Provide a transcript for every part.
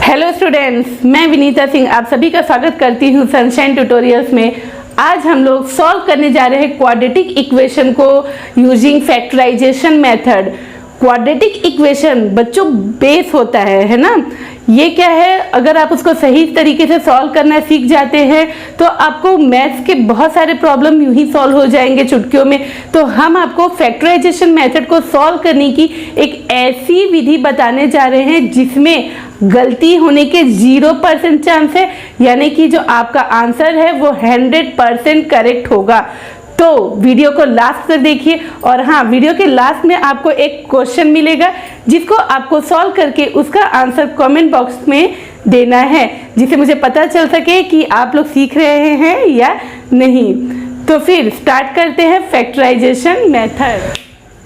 Hello students, मैं विनीता सिंह आप सभी का स्वागत करती हूँ सनशाइन ट्यूटोरियल्स में। आज हम लोग सॉल्व करने जा रहे हैं क्वाड्रेटिक इक्वेशन को using factorisation method. Quadratic equation बच्चों बेस होता है ना। ये क्या है, अगर आप उसको सही तरीके से सॉल्व करना सीख जाते हैं तो आपको मैथ्स के बहुत सारे प्रॉब्लम यूं ही सॉल्व हो जाएंगे चुटकियों में। तो हम आपको फैक्टराइजेशन मेथड को सॉल्व करने की एक ऐसी विधि बताने जा रहे हैं जिसमें गलती होने के 0% चांस है, यानी कि जो आपका आंसर है वो 100% करेक्ट होगा। तो वीडियो को लास्ट तक देखिए। और हाँ, वीडियो के लास्ट में आपको एक क्वेश्चन मिलेगा जिसको आपको सॉल्व करके उसका आंसर कमेंट बॉक्स में देना है, जिससे मुझे पता चल सके कि आप लोग सीख रहे हैं या नहीं। तो फिर स्टार्ट करते हैं फैक्टराइजेशन मेथड।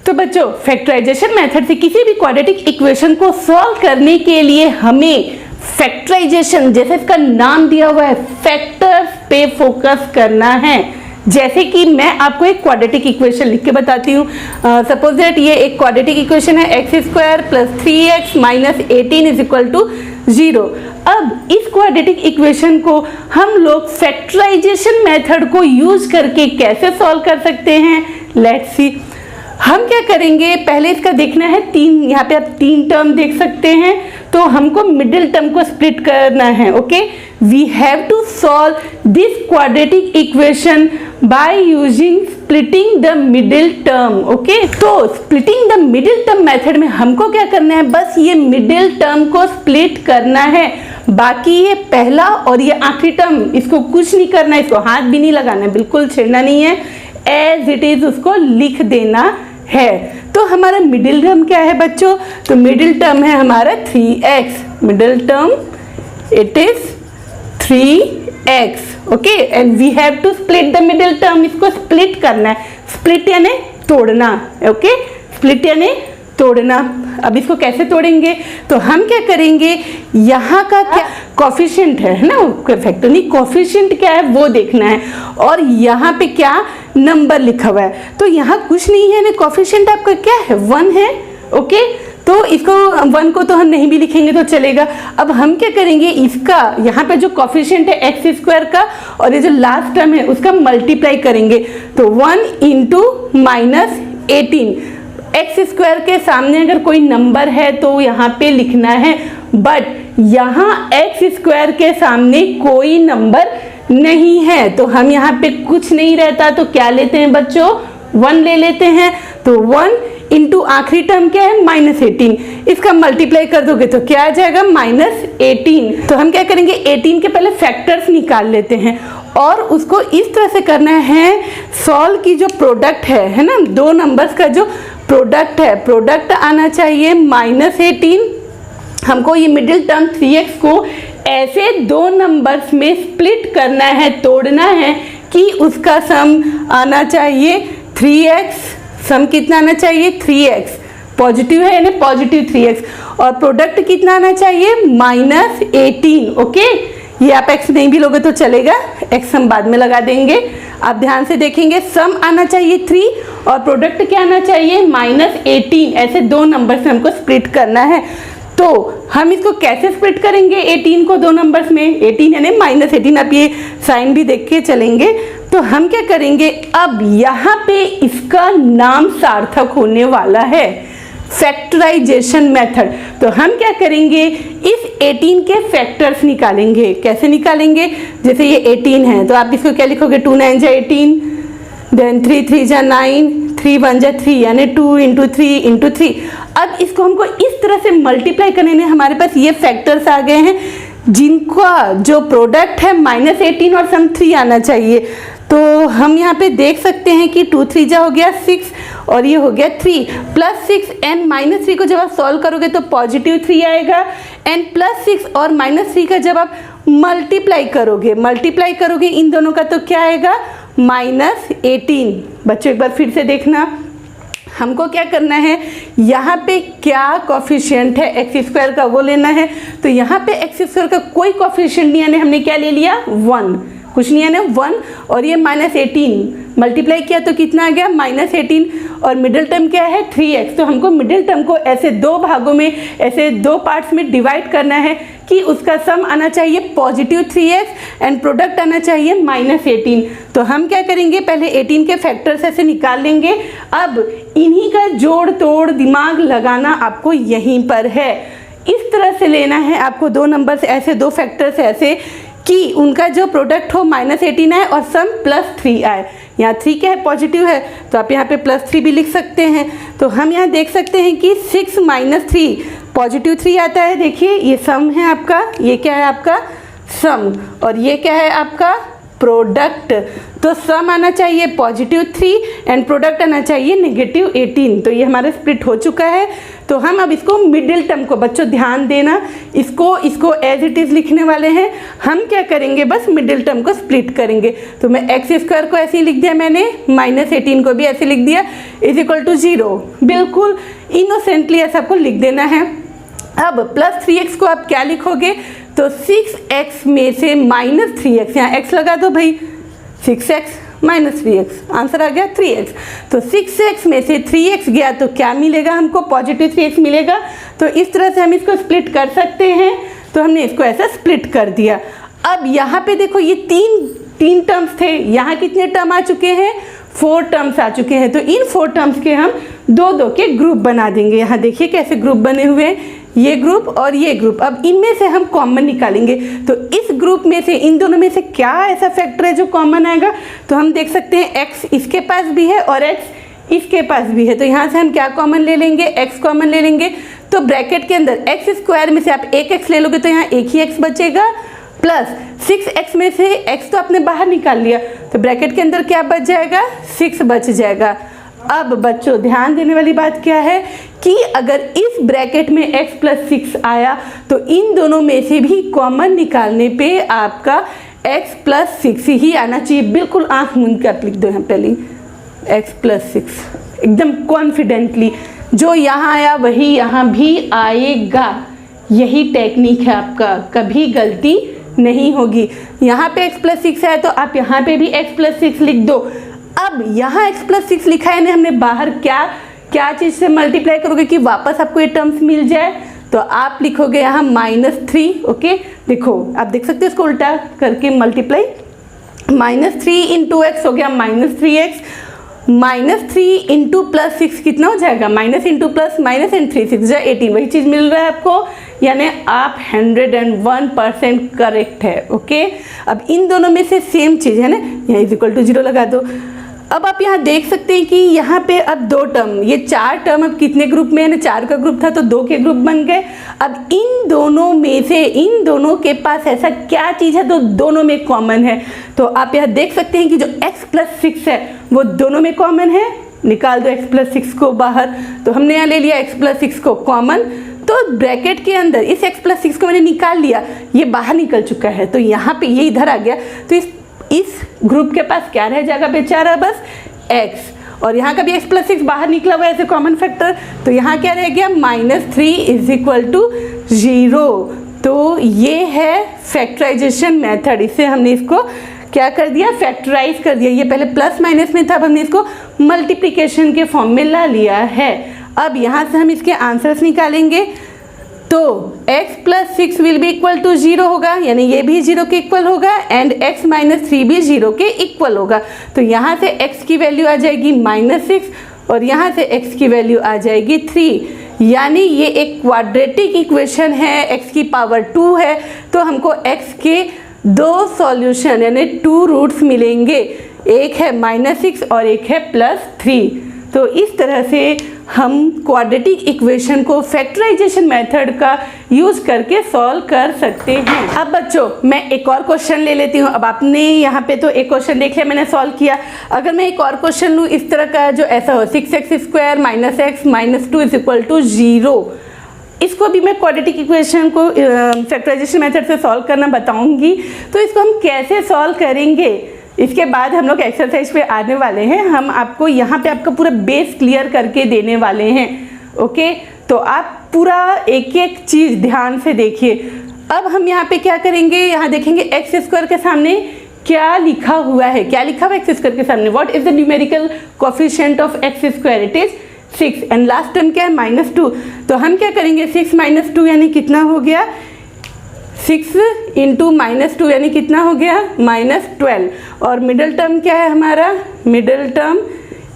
तो बच्चों, फैक्टराइजेशन मेथड से किसी भी क्वाड्रेटिक इक्वेशन को सॉल्व करने के लिए हमें फैक्टराइजेशन, जैसे इसका नाम दिया हुआ है, फैक्टर्स पे फोकस करना है। जैसे कि मैं आपको एक क्वाड्रेटिक इक्वेशन लिख के बताती हूँ। सपोज दैट ये एक क्वाड्रेटिक इक्वेशन है, x² + 3x - 18 = 0। अब इस क्वाड्रेटिक इक्वेशन को हम लोग फैक्टराइजेशन मेथड को यूज करके कैसे सॉल्व कर सकते हैं, लेट्स सी। हम क्या करेंगे, पहले इसका देखना है तीन, यहाँ पे आप 3 टर्म देख सकते हैं, तो हमको मिडिल टर्म को स्प्लिट करना है। Okay, we have to solve this quadratic equation by using splitting the middle term. Okay, तो splitting the middle term method में हमको क्या करना है, बस ये मिडिल टर्म को स्प्लिट करना है। बाकी ये पहला और ये आखिरी टर्म, इसको कुछ नहीं करना है, इसको हाथ भी नहीं लगाना है, बिल्कुल छेड़ना नहीं है, एज इट इज उसको लिख देना है। तो हमारा मिडिल टर्म क्या है बच्चों, तो मिडिल टर्म है हमारा 3x। Middle term it is 3x। Okay, and we have to split the middle term. इसको स्प्लिट करना है, स्प्लिट यानी तोड़ना। ओके, स्प्लिट यानी तोड़ना। अब इसको कैसे तोड़ेंगे, तो हम क्या करेंगे, यहाँ का क्या कोफिशिएंट है ना, फैक्टर नहीं, कोफिशिएंट क्या है वो देखना है। और यहाँ पे क्या नंबर लिखा हुआ है, तो यहाँ कुछ नहीं है ना, कोफिशिएंट आपका क्या है, 1 है। ओके, तो इसको 1 को तो हम नहीं भी लिखेंगे तो चलेगा। अब हम क्या करेंगे, इसका यहाँ पे जो कोफिशिएंट है x² का और ये जो लास्ट टर्म है उसका मल्टीप्लाई करेंगे। तो 1 × -18। x² के सामने अगर कोई नंबर है तो यहाँ पे लिखना है, बट यहाँ x² के सामने कोई नंबर नहीं है, तो हम यहाँ पे कुछ नहीं रहता तो क्या लेते हैं बच्चों, 1 ले लेते हैं। तो 1 × आखिरी टर्म क्या है, -18। इसका मल्टीप्लाई कर दोगे तो क्या आ जाएगा, -18। तो हम क्या करेंगे, 18 के पहले फैक्टर्स निकाल लेते हैं और उसको इस तरह से करना है, सॉल्व की जो प्रोडक्ट है ना, दो नंबर्स का जो प्रोडक्ट है, प्रोडक्ट आना चाहिए -18। हमको ये मिडिल टर्म 3x को ऐसे दो नंबर्स में स्प्लिट करना है, तोड़ना है कि उसका सम आना चाहिए 3x। सम कितना आना चाहिए, 3x। पॉजिटिव है यानी पॉजिटिव 3x, और प्रोडक्ट कितना आना चाहिए, -18। ओके, ये आप x नहीं भी लोगे तो चलेगा, x हम बाद में लगा देंगे। आप ध्यान से देखेंगे, सम आना चाहिए 3 और प्रोडक्ट क्या आना चाहिए, -18। ऐसे दो नंबर से हमको स्प्लिट करना है। तो हम इसको कैसे स्प्लिट करेंगे, 18 को दो नंबर्स में, 18 यानी -18, आप ये साइन भी देख के चलेंगे। तो हम क्या करेंगे, अब यहाँ पे इसका नाम सार्थक होने वाला है, फैक्टराइजेशन मेथड। तो हम क्या करेंगे, इस 18 के फैक्टर्स निकालेंगे। कैसे निकालेंगे, जैसे ये 18 है तो आप इसको क्या लिखोगे, 2 9 जा 18, देन 3 3 जा 9, 3 1 जा 3, यानी 2 × 3 × 3। अब इसको हमको इस तरह से मल्टीप्लाई करने में हमारे पास ये फैक्टर्स आ गए हैं जिनका जो प्रोडक्ट है -18 और सम 3 आना चाहिए। तो हम यहाँ पे देख सकते हैं कि 2 3 जा हो गया 6 और ये हो गया 3 +6 एंड -3 को जब आप सॉल्व करोगे तो +3 आएगा, एंड +6 और -3 का जब आप मल्टीप्लाई करोगे इन दोनों का तो क्या आएगा, -18। बच्चों एक बार फिर से देखना, हमको क्या करना है, यहाँ पे क्या कोफिशिएंट है x² का वो लेना है। तो यहाँ पे x² का कोई कोफिशिएंट नहीं, यानी हमने क्या ले लिया, 1, कुछ नहीं है ना, 1, और ये -18 मल्टीप्लाई किया तो कितना आ गया -18 और मिडिल टर्म क्या है 3x। तो हमको मिडिल टर्म को ऐसे दो भागों में, ऐसे दो पार्ट्स में डिवाइड करना है कि उसका सम आना चाहिए पॉजिटिव 3x एंड प्रोडक्ट आना चाहिए -18। तो हम क्या करेंगे, पहले 18 के फैक्टर्स ऐसे निकाल लेंगे। अब इन्हीं का जोड़ तोड़ दिमाग लगाना आपको यहीं पर है। इस तरह से लेना है आपको दो नंबर्स ऐसे, दो फैक्टर्स ऐसे कि उनका जो प्रोडक्ट हो -18 आए और सम +3 आए। यहाँ 3 क्या है, पॉजिटिव है, तो आप यहाँ पे +3 भी लिख सकते हैं। तो हम यहाँ देख सकते हैं कि 6 - 3 पॉजिटिव 3 आता है। देखिए ये सम है आपका, ये क्या है आपका सम, और ये क्या है आपका प्रोडक्ट। तो सम आना चाहिए पॉजिटिव 3 एंड प्रोडक्ट आना चाहिए -18। तो ये हमारा स्प्लिट हो चुका है। तो हम अब इसको मिडिल टर्म को, बच्चों ध्यान देना, इसको एज इट इज़ लिखने वाले हैं। हम क्या करेंगे, बस मिडिल टर्म को स्प्लिट करेंगे। तो मैं x² को ऐसे ही लिख दिया मैंने, -18 को भी ऐसे लिख दिया, = 0। बिल्कुल इनोसेंटली ऐसा आपको लिख देना है। अब +3x को आप क्या लिखोगे, तो 6x में से -3x, यहाँ x लगा दो भाई, 6x -3x, आंसर आ गया 3x। तो 6x में से 3x गया तो क्या मिलेगा हमको, पॉजिटिव 3x मिलेगा। तो इस तरह से हम इसको स्प्लिट कर सकते हैं। तो हमने इसको ऐसा स्प्लिट कर दिया। अब यहाँ पे देखो ये तीन टर्म्स थे, यहाँ कितने टर्म आ चुके हैं, 4 टर्म्स आ चुके हैं। तो इन 4 टर्म्स के हम 2-2 के ग्रुप बना देंगे। यहाँ देखिए कैसे ग्रुप बने हुए हैं, ये ग्रुप और ये ग्रुप। अब इनमें से हम कॉमन निकालेंगे। तो इस ग्रुप में से, इन दोनों में से क्या ऐसा फैक्टर है जो कॉमन आएगा, तो हम देख सकते हैं x इसके पास भी है और x इसके पास भी है। तो यहाँ से हम क्या कॉमन ले लेंगे, x कॉमन ले लेंगे। तो ब्रैकेट के अंदर x² में से आप एक x ले लोगे तो यहाँ एक ही x बचेगा, प्लस 6x में से x तो आपने बाहर निकाल लिया, तो ब्रैकेट के अंदर क्या बच जाएगा, 6 बच जाएगा। अब बच्चों ध्यान देने वाली बात क्या है कि अगर इस ब्रैकेट में x + 6 आया तो इन दोनों में से भी कॉमन निकालने पे आपका x + 6 ही आना चाहिए। बिल्कुल आंख मूंद कर लिख दो यहाँ पहले, x + 6 एकदम कॉन्फिडेंटली। जो यहाँ आया वही यहाँ भी आएगा। यही टेक्निक है आपका, कभी गलती नहीं होगी। यहाँ पे x + 6 है तो आप यहाँ पे भी x + 6 लिख दो। अब यहाँ x + 6 लिखा है ना हमने, बाहर क्या चीज़ से मल्टीप्लाई करोगे कि वापस आपको ये टर्म्स मिल जाए, तो आप लिखोगे यहाँ -3। ओके, देखो आप देख सकते हो इसको उल्टा करके मल्टीप्लाई, -3 × x हो गया -3x, -3 × +6 कितना हो जाएगा, -+- एंड 3 6 जा 18। वही चीज़ मिल रहा है आपको, यानी आप 101% करेक्ट है। ओके, अब इन दोनों में से सेम चीज़ है ना, यहाँ = 0 लगा दो। अब आप यहाँ देख सकते हैं कि यहाँ पे अब 2 टर्म, ये 4 टर्म अब कितने ग्रुप में है ना, 4 का ग्रुप था तो 2 के ग्रुप बन गए। अब इन दोनों में से, इन दोनों के पास ऐसा क्या चीज़ है तो दोनों में कॉमन है। तो आप यहाँ देख सकते हैं कि जो x + 6 है वो दोनों में कॉमन है। निकाल दो x + 6 को बाहर। तो हमने यहाँ ले लिया x + 6 को कॉमन, तो ब्रैकेट के अंदर इस x + 6 को मैंने निकाल लिया, ये बाहर निकल चुका है। तो यहाँ पे ये इधर आ गया, तो इस ग्रुप के पास क्या रह जाएगा बेचारा, बस x। और यहाँ का भी x + 6 बाहर निकला हुआ है एज ए कॉमन फैक्टर, तो यहाँ क्या रह गया, -3 = 0। तो ये है फैक्टराइजेशन मेथड। इससे हमने इसको क्या कर दिया, फैक्टराइज कर दिया। ये पहले प्लस माइनस में था, अब हमने इसको मल्टीप्लिकेशन के फॉर्म में ला लिया है। अब यहाँ से हम इसके आंसर्स निकालेंगे। तो x + 6 will be equal to 0 होगा, यानी ये भी 0 के इक्वल होगा, एंड x - 3 भी 0 के इक्वल होगा। तो यहाँ से x की वैल्यू आ जाएगी -6 और यहाँ से x की वैल्यू आ जाएगी 3, यानी ये एक क्वाड्रेटिक इक्वेशन है, x की पावर 2 है। तो हमको x के 2 सॉल्यूशन यानी 2 रूट्स मिलेंगे, एक है -6 और एक है +3। तो इस तरह से हम क्वाड्रेटिक इक्वेशन को फैक्टराइजेशन मेथड का यूज करके सॉल्व कर सकते हैं। अब बच्चों मैं एक और क्वेश्चन ले लेती हूँ। अब आपने यहाँ पे तो एक क्वेश्चन देख लिया, मैंने सॉल्व किया। अगर मैं एक और क्वेश्चन लूँ इस तरह का जो ऐसा हो, 6x² - x - 2 = 0, इसको भी मैं क्वाड्रेटिक इक्वेशन को फैक्टराइजेशन मेथड से सॉल्व करना बताऊंगी। तो इसको हम कैसे सॉल्व करेंगे, इसके बाद हम लोग एक्सरसाइज पे आने वाले हैं। हम आपको यहाँ पे आपका पूरा बेस क्लियर करके देने वाले हैं। ओके, तो आप पूरा एक एक चीज़ ध्यान से देखिए। अब हम यहाँ पे क्या करेंगे, यहाँ देखेंगे x² के सामने क्या लिखा हुआ है, क्या लिखा हुआ है एक्स स्क्वायर के सामने, what is the numerical coefficient of x square, it is 6 and last term क्या है -2। तो हम क्या करेंगे 6 - 2 यानी कितना हो गया, 6 इंटू -2 यानी कितना हो गया -12। और मिडल टर्म क्या है हमारा, मिडल टर्म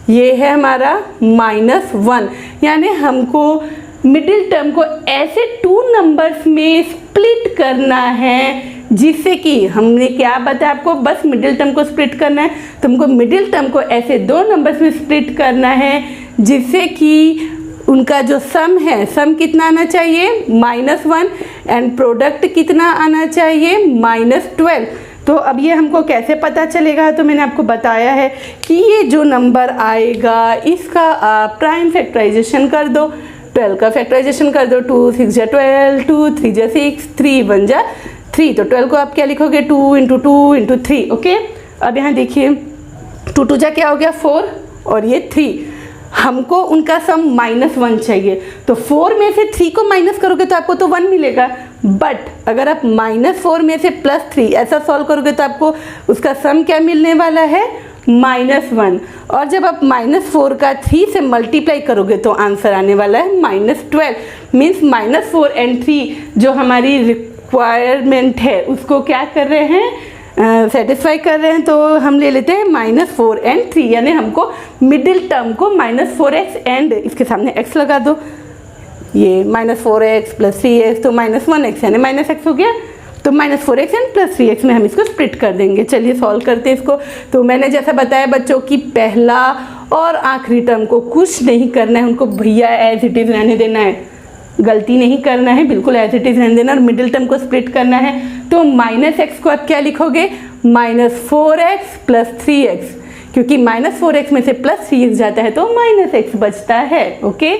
ये है हमारा -1। यानी हमको मिडिल टर्म को ऐसे 2 नंबर्स में स्प्लिट करना है जिससे कि हमने क्या बताया आपको, बस मिडिल टर्म को स्प्लिट करना है। तो हमको मिडिल टर्म को ऐसे 2 नंबर्स में स्प्लिट करना है जिससे कि उनका जो सम है, सम कितना आना चाहिए -1 एंड प्रोडक्ट कितना आना चाहिए -12। तो अब ये हमको कैसे पता चलेगा, तो मैंने आपको बताया है कि ये जो नंबर आएगा इसका आप प्राइम फैक्टराइजेशन कर दो, 12 का फैक्टराइजेशन कर दो, 2 6 जा 12, 2 3 जा 6, 3 1 जा 3। तो 12 को आप क्या लिखोगे 2 × 2 × 3। ओके, अब यहाँ देखिए 2 2 जा क्या हो गया 4 और ये 3। हमको उनका सम -1 चाहिए, तो 4 में से 3 को माइनस करोगे तो आपको तो 1 मिलेगा। बट अगर आप -4 में से +3 ऐसा सॉल्व करोगे तो आपको उसका सम क्या मिलने वाला है -1। और जब आप -4 का 3 से मल्टीप्लाई करोगे तो आंसर आने वाला है -12। मीन्स -4 एंड 3 जो हमारी रिक्वायरमेंट है उसको क्या कर रहे हैं, सेटिस्फाई कर रहे हैं। तो हम ले लेते हैं -4 एंड 3, यानी हमको मिडिल टर्म को -4x एंड इसके सामने x लगा दो, ये -4x + 3x तो -1x यानी -x हो गया। तो -4x एंड +3x में हम इसको स्प्लिट कर देंगे। चलिए सॉल्व करते हैं इसको। तो मैंने जैसा बताया बच्चों कि पहला और आखिरी टर्म को कुछ नहीं करना है, उनको भैया एज इट इज़ रहने देना है, गलती नहीं करना है, बिल्कुल एज इट इज़ रहने देना। और मिडिल टर्म को स्प्लिट करना है तो -x को आप क्या लिखोगे -4x + 3x, क्योंकि -4x में से +3x जाता है तो -x बचता है। ओके,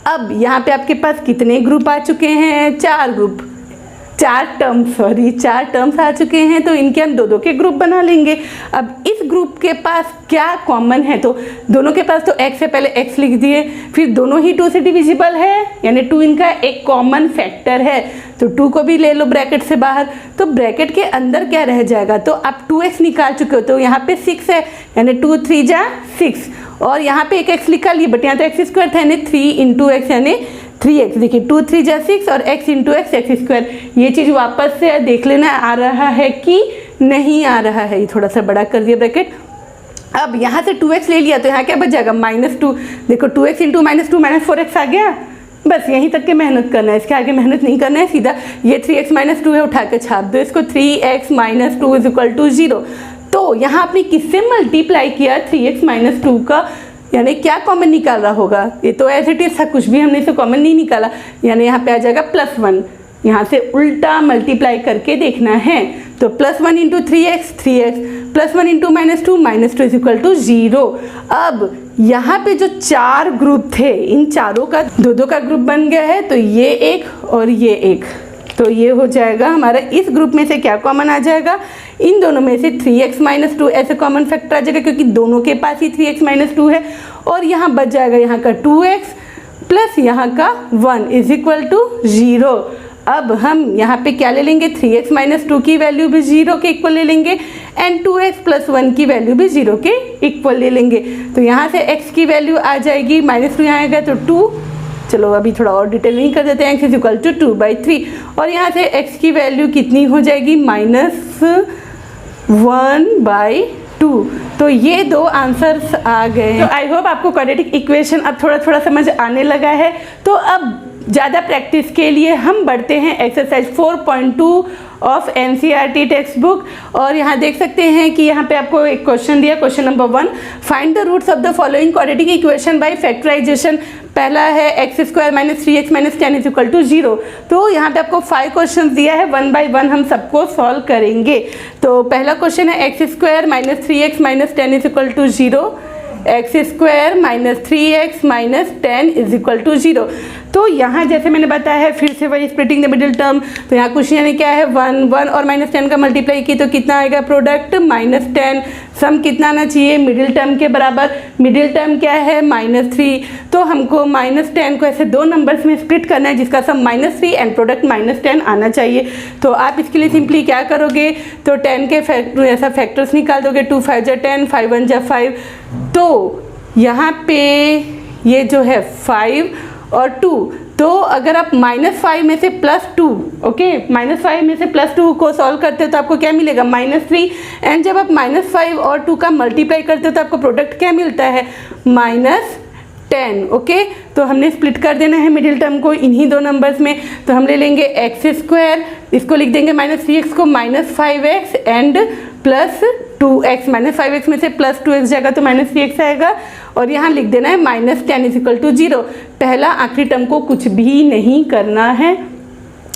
अब यहाँ पे आपके पास कितने ग्रुप आ चुके हैं, 4 ग्रुप, 4 टर्म्स आ चुके हैं। तो इनके हम 2 के ग्रुप बना लेंगे। अब इस ग्रुप के पास क्या कॉमन है, तो दोनों के पास तो x है, पहले x लिख दिए, फिर दोनों ही 2 से डिविजिबल है, यानी 2 इनका एक कॉमन फैक्टर है। तो 2 को भी ले लो ब्रैकेट से बाहर, तो ब्रैकेट के अंदर क्या रह जाएगा, तो आप 2x निकाल चुके हो, तो यहाँ पे 6 है, यानी 2 3 जा 6, और यहाँ पे एक x निकाल लिए, बट यहाँ तो x स्क्वायर था, यानी 3 × x यानी 3x। देखिए 2 3 जा 6 और x × x स्क्वायर। ये चीज़ वापस से देख लेना आ रहा है कि नहीं आ रहा है। ये थोड़ा सा बड़ा कर दिया ब्रैकेट। अब यहाँ से 2x ले लिया तो यहाँ क्या बच जाएगा -2। देखो 2x × -2 -4x आ गया। बस यहीं तक के मेहनत करना है, इसके आगे मेहनत नहीं करना है। सीधा ये 3x - 2 है, उठा के छाप दो इसको, 3x - 2 = 0। तो यहाँ आपने किससे मल्टीप्लाई किया 3x - 2 का, यानी क्या कॉमन निकाल रहा होगा, ये तो एज इट इज था, कुछ भी हमने इसे कॉमन नहीं निकाला, यानी यहाँ पे आ जाएगा +1। यहाँ से उल्टा मल्टीप्लाई करके देखना है, तो +1 × 3x 3x, +1 × -2 = 0। अब यहाँ पे जो 4 ग्रुप थे, इन चारों का 2 का ग्रुप बन गया है, तो ये एक और ये एक, तो ये हो जाएगा हमारा। इस ग्रुप में से क्या कॉमन आ जाएगा, इन दोनों में से 3x - 2 ऐसे कॉमन फैक्टर आ जाएगा, क्योंकि दोनों के पास ही 3x - 2 है। और यहाँ बच जाएगा यहाँ का 2x प्लस यहाँ का 1 = 0। अब हम यहाँ पे क्या ले लेंगे, 3x - 2 की वैल्यू भी 0 के इक्वल ले लेंगे एंड 2x + 1 की वैल्यू भी 0 के इक्वल ले लेंगे। तो यहाँ से x की वैल्यू आ जाएगी -2, यहाँ आएगा तो 2। चलो अभी थोड़ा और डिटेल नहीं कर देते हैं, x = 2/3। और यहाँ से x की वैल्यू कितनी हो जाएगी -1/2। तो ये 2 आंसर्स आ गए हैं। तो आई होप आपको क्वाड्रेटिक इक्वेशन अब थोड़ा थोड़ा समझ आने लगा है। तो अब ज़्यादा प्रैक्टिस के लिए हम बढ़ते हैं exercise 4.2 of NCERT text book. और यहाँ देख सकते हैं कि यहाँ पे आपको एक क्वेश्चन दिया, question number 1, find the roots of the following quadratic equation by factorisation. पहला है x² - 3x - 10 = 0। तो यहाँ पे आपको 5 क्वेश्चन दिया है, 1 बाय 1 हम सबको सॉल्व करेंगे। तो पहला क्वेश्चन है x² - 3x - 10 = 0, x² - 3x - 10 = 0। तो यहाँ जैसे मैंने बताया है फिर से वही स्प्लिटिंग द मिडिल टर्म, तो यहाँ क्वेश्चन ने क्या है 1 1 और -10 का मल्टीप्लाई की तो कितना आएगा प्रोडक्ट -10, सम कितना आना चाहिए मिडिल टर्म के बराबर, मिडिल टर्म क्या है -3, तो हमको -10 को ऐसे दो नंबर्स में स्प्लिट करना है जिसका सम -3 एंड प्रोडक्ट -10 आना चाहिए। तो आप इसके लिए सिंपली क्या करोगे, तो 10 के ऐसा फैक्टर्स निकाल दोगे, 2 5 जा 10, 5 1 जा 5, तो यहाँ पे ये जो है 5 और 2, तो अगर आप -5 में से +2, ओके, -5 में से +2 को सॉल्व करते हो तो आपको क्या मिलेगा -3, एंड जब आप -5 और 2 का मल्टीप्लाई करते हो तो आपको प्रोडक्ट क्या मिलता है -10, ओके। तो हमने स्प्लिट कर देना है मिडिल टर्म को इन्हीं दो नंबर्स में, तो हम ले लेंगे x², इसको लिख देंगे -3x को -5x एंड +2x, -5x में से +2x जाएगा तो -3x आएगा, और यहाँ लिख देना है -10 = 0। पहला आखिरी टर्म को कुछ भी नहीं करना है।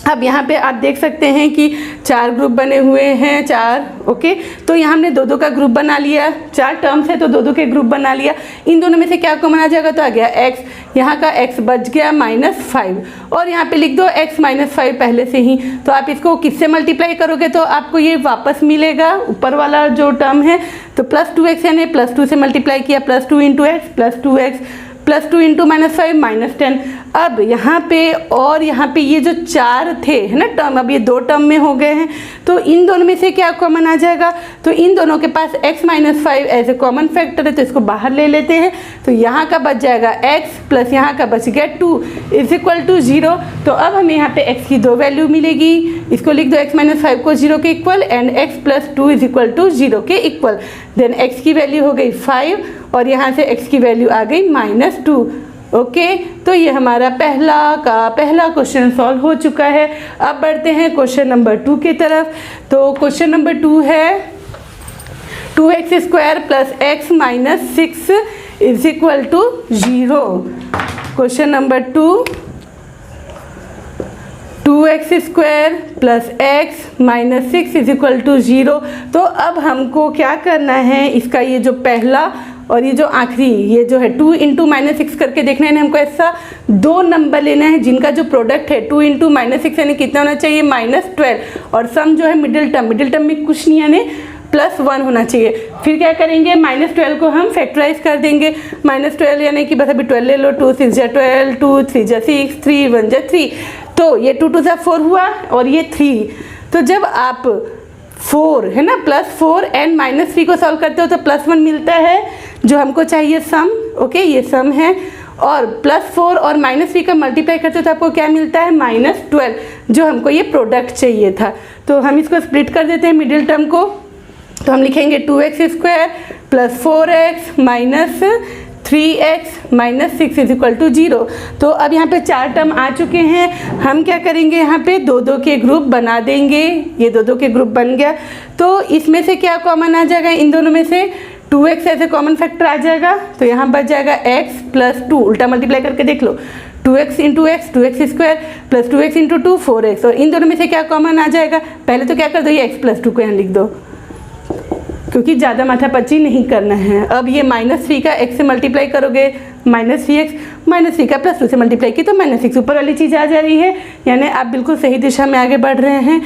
अब यहाँ पे आप देख सकते हैं कि 4 ग्रुप बने हुए हैं, 4, ओके। तो यहाँ हमने 2 2 का ग्रुप बना लिया, 4 टर्म्स है तो 2 2 के ग्रुप बना लिया। इन दोनों में से क्या कॉमन आ जाएगा, तो आ गया x, यहाँ का x बच गया -5, और यहाँ पे लिख दो x -5 पहले से ही। तो आप इसको किससे मल्टीप्लाई करोगे तो आपको ये वापस मिलेगा, ऊपर वाला जो टर्म है, तो +2x यानी +2 से मल्टीप्लाई किया, +2 × x +2x +2 × -5 -10। अब यहाँ पे और यहाँ पे ये जो 4 थे है ना टर्म, अब ये 2 टर्म में हो गए हैं, तो इन दोनों में से क्या कॉमन आ जाएगा, तो इन दोनों के पास x -5 as a common factor है तो इसको बाहर ले लेते हैं, तो यहाँ का बच जाएगा x प्लस यहाँ का बच गया 2 = 0। तो अब हमें यहाँ पे x की 2 वैल्यू मिलेगी, इसको लिख दो x -5 को 0 के इक्वल एंड x + 2 = 0 के इक्वल, देन x की वैल्यू हो गई 5 और यहाँ से x की वैल्यू आ गई -2, ओके। तो ये हमारा पहला क्वेश्चन सॉल्व हो चुका है। अब बढ़ते हैं क्वेश्चन नंबर 2 की तरफ। तो क्वेश्चन नंबर 2 है 2x² + x - 6 = 0। Question number 2, 2x² + x - 6 = 0। तो अब हमको क्या करना है, इसका ये जो पहला और ये जो आखिरी, ये जो है 2 × -6 करके देखना है, हमको ऐसा 2 नंबर लेना है जिनका जो प्रोडक्ट है 2 × -6 यानी कितना होना चाहिए -12, और सम जो है मिडिल टर्म में कुछ नहीं यानी +1 होना चाहिए। फिर क्या करेंगे, -12 को हम फैक्टराइज कर देंगे, -12 यानी कि बस अभी 12 ले लो, 2 6 जा 12, 2 3 जा 6, 3 1 जा 3, तो ये 2 2 जा 4 हुआ और ये 3। तो जब आप 4 है ना +4 एंड -3 को सॉल्व करते हो तो +1 मिलता है जो हमको चाहिए सम, ओके, ये सम है, और +4 और -3 का मल्टीप्लाई करते हो तो आपको क्या मिलता है -12, जो हमको ये प्रोडक्ट चाहिए था। तो हम इसको स्प्लिट कर देते हैं मिडिल टर्म को, तो हम लिखेंगे 2x² + 4x - 3x - 6 = 0। तो अब यहाँ पे 4 टर्म आ चुके हैं, हम क्या करेंगे, यहाँ पे 2 2 के ग्रुप बना देंगे, ये 2 2 के ग्रुप बन गया। तो इसमें से क्या कॉमन आ जाएगा, इन दोनों में से 2x ऐसे कॉमन फैक्टर आ जाएगा, तो यहाँ बच जाएगा x + 2, उल्टा मल्टीप्लाई करके देख लो, 2x × x 2x² + 2x × 2 4x, और इन दोनों में से क्या कॉमन आ जाएगा, पहले तो क्या कर दो, ये x + 2 को यहाँ लिख दो क्योंकि ज़्यादा माथापच्ची नहीं करना है। अब ये -3 का x से मल्टीप्लाई करोगे -3x, -3 का +2 से मल्टीप्लाई की तो -6, ऊपर वाली चीज़ आ जा रही है, यानी आप बिल्कुल सही दिशा में आगे बढ़ रहे हैं।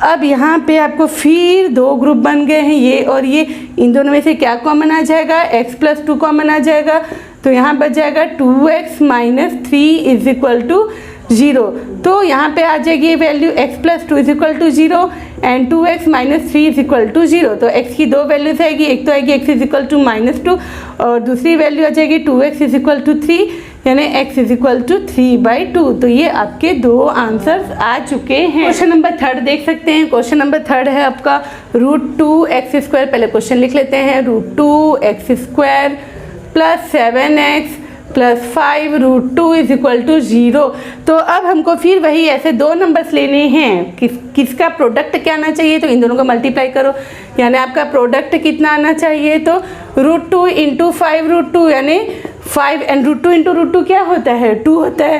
अब यहाँ पे आपको फिर 2 ग्रुप बन गए हैं, ये और ये, इन दोनों में से क्या कॉमन आ जाएगा, x + 2 कॉमन आ जाएगा, तो यहाँ बच जाएगा 2x - 3 = 0। तो यहाँ पे आ जाएगी वैल्यू x + 2 = 0 एंड 2x - 3 = 0। तो x की 2 वैल्यूज आएगी, एक तो आएगी x = -2 और दूसरी वैल्यू आ जाएगी 2x = 3 यानी x = 3/2। तो ये आपके 2 आंसर्स आ चुके हैं। क्वेश्चन नंबर 3 देख सकते हैं। क्वेश्चन नंबर 3 है आपका √2x², पहले क्वेश्चन लिख लेते हैं, √2x² + 7x + 5 √2 = 0। तो अब हमको फिर वही ऐसे 2 नंबर्स लेने हैं, किसका प्रोडक्ट क्या आना चाहिए, तो इन दोनों को मल्टीप्लाई करो, यानी आपका प्रोडक्ट कितना आना चाहिए, तो √2 × 5 √2 यानी 5 एंड √2 × √2 क्या होता है 2 होता है,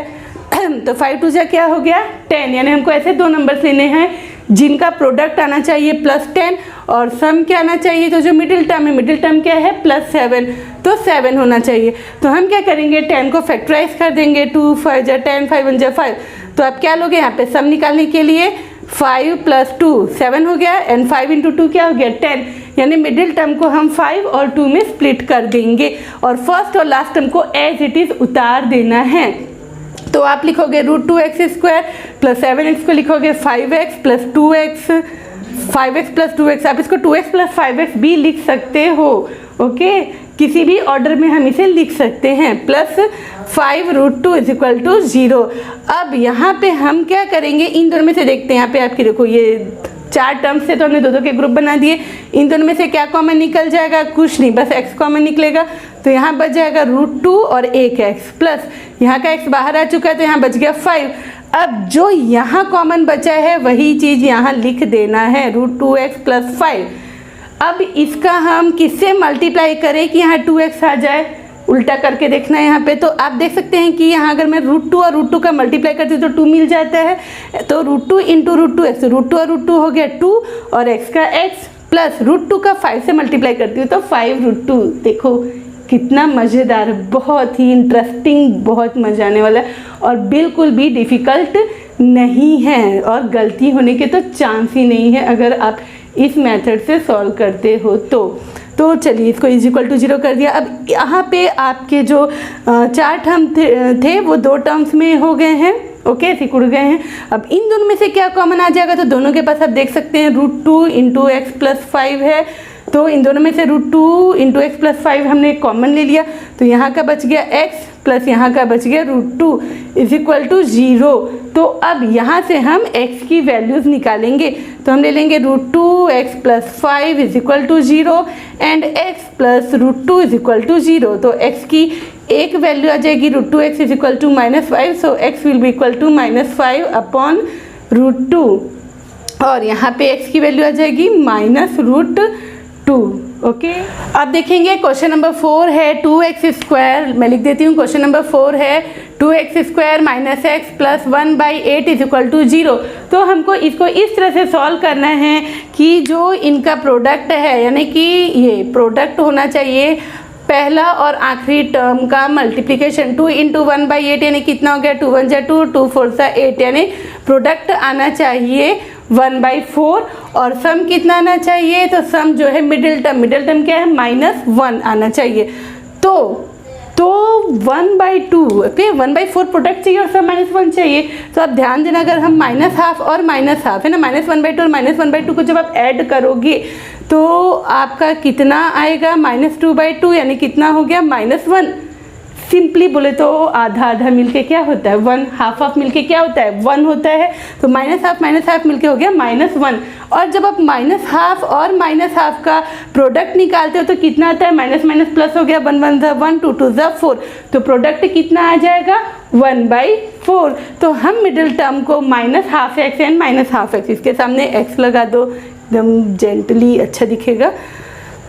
तो 5 2 जा क्या हो गया 10, यानी हमको ऐसे 2 नंबर्स लेने हैं जिनका प्रोडक्ट आना चाहिए +10 और सम क्या आना चाहिए, तो जो मिडिल टर्म है, मिडिल टर्म क्या है +7, तो 7 होना चाहिए। तो हम क्या करेंगे 10 को फैक्टराइज कर देंगे, 2 5 जा 10, 5 1 जा 5। तो आप क्या लोगे यहाँ पे सम निकालने के लिए 5 + 2 7 हो गया एंड 5 × 2 क्या हो गया 10, यानी मिडिल टर्म को हम 5 और 2 में स्प्लिट कर देंगे और फर्स्ट और लास्ट टर्म को एज इट इज़ उतार देना है। तो आप लिखोगे √2x² + 7x को लिखोगे 5x + 2x, 5x + 2x, आप इसको 2x + 5x भी लिख सकते हो, ओके किसी भी ऑर्डर में हम इसे लिख सकते हैं, +5 √2 = 0। अब यहाँ पे हम क्या करेंगे, इन दोनों में से देखते हैं, यहाँ पे आपकी देखो ये 4 टर्म्स से तो हमने दो के ग्रुप बना दिए, इन दोनों में से क्या कॉमन निकल जाएगा, कुछ नहीं, बस x कॉमन निकलेगा। तो यहाँ बच जाएगा √2 और 1x प्लस यहाँ का x बाहर आ चुका है तो यहाँ बच गया 5। अब जो यहाँ कॉमन बचा है वही चीज़ यहाँ लिख देना है √2x + 5। अब इसका हम किससे मल्टीप्लाई करें कि यहाँ 2x आ जाए, उल्टा करके देखना है यहाँ पे। तो आप देख सकते हैं कि यहाँ अगर मैं √2 और √2 का मल्टीप्लाई करती हूँ तो 2 मिल जाता है, तो √2 × √2x, √2 और √2 हो गया 2 और x का x प्लस √2 का 5 से मल्टीप्लाई करती हूँ तो 5 √2। देखो कितना मज़ेदार, बहुत ही इंटरेस्टिंग, बहुत मज़ा आने वाला है और बिल्कुल भी डिफ़िकल्ट नहीं है और गलती होने के तो चांस ही नहीं है अगर आप इस मेथड से सॉल्व करते हो तो चलिए इसको = 0 कर दिया। अब यहाँ पे आपके जो 4 टर्म थे वो 2 टर्म्स में हो गए हैं, ओके सिकुड़ गए हैं। अब इन दोनों में से क्या कॉमन आ जाएगा, तो दोनों के पास आप देख सकते हैं √2 × x + 5 है, तो इन दोनों में से √2 × x + 5 हमने कॉमन ले लिया, तो यहाँ का बच गया x प्लस यहाँ का बच गया √2 = 0। तो अब यहाँ से हम x की वैल्यूज़ निकालेंगे, तो हम ले लेंगे √2x + 5 = 0 एंड x + √2 = 0। तो x की एक वैल्यू आ जाएगी √2x = -5, so x will be equal to -5 / √2 और यहाँ पे x की वैल्यू आ जाएगी -√2, ओके। अब देखेंगे क्वेश्चन नंबर 4 है 2x², मैं लिख देती हूँ क्वेश्चन नंबर 4 है 2x² - x + 1/8 = 0। तो हमको इसको इस तरह से सॉल्व करना है कि जो इनका प्रोडक्ट है, यानी कि ये प्रोडक्ट होना चाहिए पहला और आखिरी टर्म का मल्टीप्लिकेशन, 2 × 1/8 यानी कितना हो गया 2 1 जा 2, 2 4 जा 8, यानी प्रोडक्ट आना चाहिए 1/4 और सम कितना आना चाहिए, तो सम जो है मिडिल टर्म क्या है -1 आना चाहिए। तो 1/2, ओके 1/4 प्रोडक्ट चाहिए और सम -1 चाहिए। तो आप ध्यान देना, अगर हम -½ और -½ है ना, -1/2 और -1/2 को जब आप ऐड करोगे तो आपका कितना आएगा -2/2, यानी कितना हो गया -1। सिंपली बोले तो आधा मिलके क्या होता है 1, हाफ मिलके क्या होता है 1 होता है, तो -½ मिलके हो गया -1। और जब आप -½ और -½ का प्रोडक्ट निकालते हो तो कितना आता है, माइनस प्लस हो गया, 1 1 जा 1, 2 2 जा 4, तो प्रोडक्ट कितना आ जाएगा 1/4। तो हम मिडिल टर्म को -½ एंड -½ इसके सामने x लगा दो, एकदम जेंटली अच्छा दिखेगा।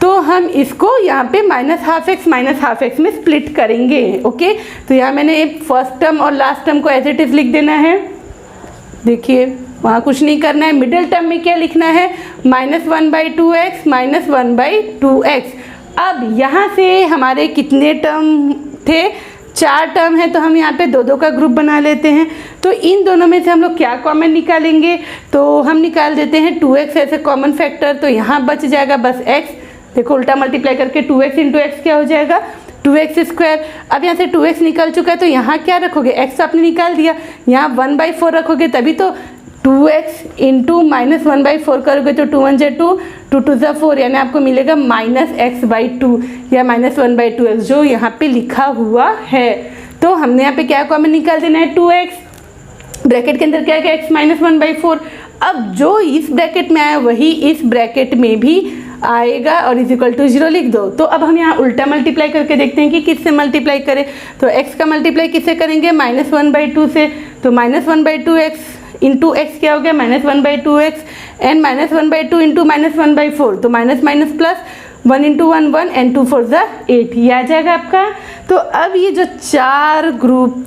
तो हम इसको यहाँ पे -½ में स्प्लिट करेंगे, ओके। तो यहाँ मैंने फर्स्ट टर्म और लास्ट टर्म को एज इट इज़ लिख देना है, देखिए वहाँ कुछ नहीं करना है। मिडिल टर्म में क्या लिखना है -1/2x - 1/2x। अब यहाँ से हमारे कितने टर्म थे, 4 टर्म है, तो हम यहाँ पे 2 का ग्रुप बना लेते हैं। तो इन दोनों में से हम लोग क्या कॉमन निकालेंगे, तो हम निकाल देते हैं 2x ऐसे कॉमन फैक्टर, तो यहाँ बच जाएगा बस x। देखो उल्टा मल्टीप्लाई करके 2x × x क्या हो जाएगा 2x²। अब यहाँ से 2x निकल चुका है तो यहाँ क्या रखोगे, x आपने निकाल दिया, यहाँ 1/4 रखोगे, तभी तो 2x × -1/4 करोगे तो 2 1 जा 2, 2 2 जा 4, यानी आपको मिलेगा -x/2 या -1/2x जो यहाँ पे लिखा हुआ है। तो हमने यहाँ पे क्या कॉमन निकाल देना है 2x, ब्रैकेट के अंदर क्या है x -1/4। अब जो इस ब्रैकेट में आया वही इस ब्रैकेट में भी आएगा और = 0 लिख दो। तो अब हम यहाँ उल्टा मल्टीप्लाई करके देखते हैं कि किससे मल्टीप्लाई करें, तो x का मल्टीप्लाई किससे करेंगे -1/2 से, तो -1/2x × x क्या हो गया -1/2x एंड -1/2 × -1/4, तो माइनस प्लस 1 × 1 1 एंड 2 4 जा 8, ये आ जाएगा आपका। तो अब ये जो 4 ग्रुप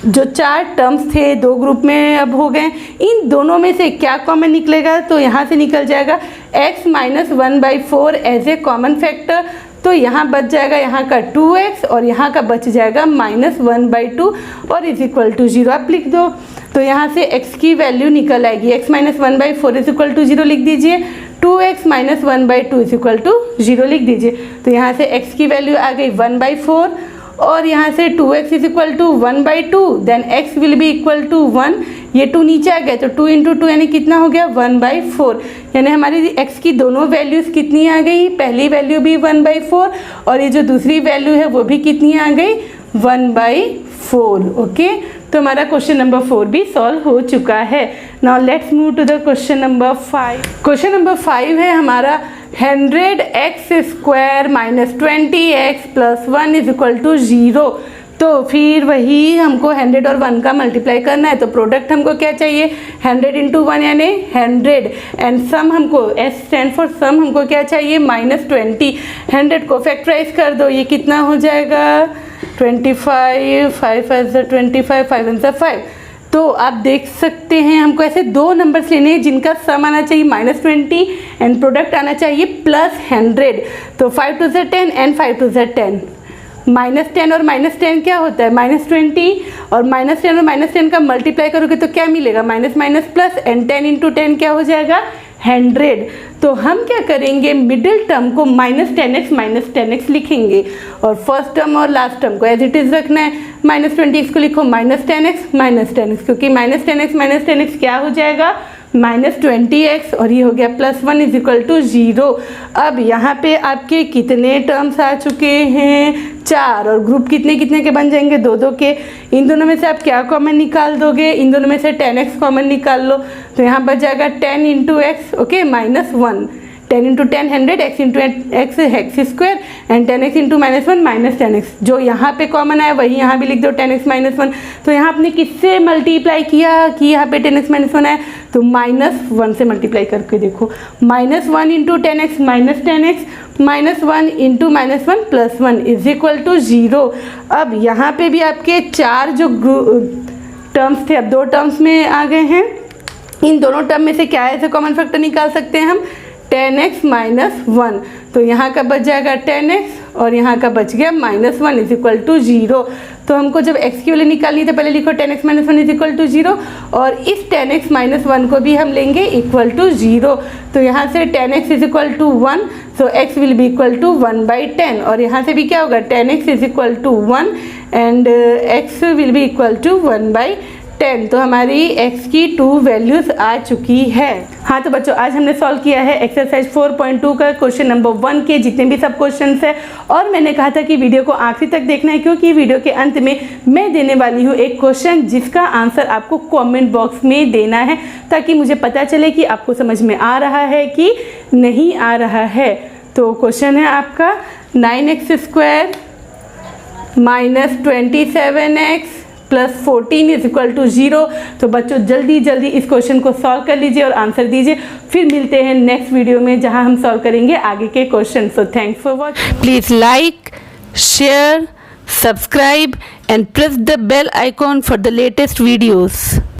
जो 4 टर्म्स थे 2 ग्रुप में अब हो गए, इन दोनों में से क्या कॉमन निकलेगा, तो यहाँ से निकल जाएगा x minus 1/4 as a common factor. तो यहाँ बच जाएगा यहाँ का 2x और यहाँ का बच जाएगा -1/2 और इज इक्वल टू 0 आप लिख दो। तो यहाँ से x की वैल्यू निकल आएगी, x minus 1/4 is equal to 0 लिख दीजिए, 2x minus 1/2 is equal to 0 लिख दीजिए। तो यहाँ से x की वैल्यू आ गई 1/4 और यहाँ से 2x is equal to 1/2, then x will be equal to 1, ये 2 नीचे आ गया तो 2 इंटू 2 यानी कितना हो गया 1/4, यानी हमारी x की दोनों वैल्यूज़ कितनी आ गई, पहली वैल्यू भी 1/4 और ये जो दूसरी वैल्यू है वो भी कितनी आ गई 1/4। ओके, तो हमारा क्वेश्चन नंबर 4 भी सॉल्व हो चुका है। Now let's move to the question number 5। Question number 5 है हमारा 100x² minus 20x plus 1 is equal to 0। तो फिर वही हमको 100 और 1 का मल्टीप्लाई करना है, तो प्रोडक्ट हमको क्या चाहिए 100 इंटू 1 यानी 100 एंड सम हमको S स्टैंड फॉर सम हमको क्या चाहिए -20। 100 को फैक्टराइज कर दो, ये कितना हो जाएगा 25, 5 as 25, 5 and 5। तो आप देख सकते हैं हमको ऐसे 2 नंबर्स लेने हैं जिनका सम आना चाहिए -20 एंड प्रोडक्ट आना चाहिए +100। तो 5 to 10 एंड 5 to 10, -10 और -10 क्या होता है -20 और -10 और -10 का मल्टीप्लाई करोगे तो क्या मिलेगा minus minus plus and 10 into 10 क्या हो जाएगा 100। तो हम क्या करेंगे मिडिल टर्म को -10x लिखेंगे और फर्स्ट टर्म और लास्ट टर्म को एज इट इज़ रखना है। -20 को लिखो -10x क्योंकि -10x क्या हो जाएगा -20x और ये हो गया +1 इज इक्वल टू 0। अब यहाँ पे आपके कितने टर्म्स आ चुके हैं 4 और ग्रुप कितने कितने के बन जाएंगे 2-2 के। इन दोनों में से आप क्या कॉमन निकाल दोगे, इन दोनों में से 10x कॉमन निकाल लो, तो यहाँ बच जाएगा 10 into x okay -1, 10 into 10 100, x into x x² and 10x into -1 -10x। जो यहाँ पे कॉमन आया वही यहाँ भी लिख दो 10x -1। तो यहाँ आपने किससे मल्टीप्लाई किया कि यहाँ पे 10x -1 आया, तो -1 से मल्टीप्लाई करके देखो, -1 into 10x -10x -1 into -1 +1 is equal to 0। अब यहाँ पे भी आपके 4 जो टर्म्स थे अब 2 टर्म्स में आ गए हैं। इन दोनों टर्म में से क्या ऐसे कॉमन फैक्टर निकाल सकते हैं हम 10x -1। तो यहाँ का बच जाएगा 10x और यहाँ का बच गया -1 इज इक्वल टू 0। तो हमको जब x की वैल्यू निकालनी है तो पहले लिखो 10x -1 इज इक्वल टू 0 और इस 10x -1 को भी हम लेंगे इक्वल टू 0। तो यहाँ से 10x is equal to 1, so x will be equal to 1/10 और यहाँ से भी क्या होगा 10x is equal to 1 and x will be equal to 1/10। तो हमारी x की 2 वैल्यूज़ आ चुकी है। हाँ तो बच्चों आज हमने सॉल्व किया है एक्सरसाइज 4.2 का क्वेश्चन नंबर 1 के जितने भी सब क्वेश्चंस है और मैंने कहा था कि वीडियो को आखिरी तक देखना है क्योंकि वीडियो के अंत में मैं देने वाली हूँ एक क्वेश्चन जिसका आंसर आपको कमेंट बॉक्स में देना है ताकि मुझे पता चले कि आपको समझ में आ रहा है कि नहीं आ रहा है। तो क्वेश्चन है आपका 9x² minus 27x plus 14 is equal to 0। तो बच्चों जल्दी जल्दी इस क्वेश्चन को सॉल्व कर लीजिए और आंसर दीजिए। फिर मिलते हैं नेक्स्ट वीडियो में जहां हम सॉल्व करेंगे आगे के question. So thanks for watching. Please like, share, subscribe and press the bell icon for the latest videos.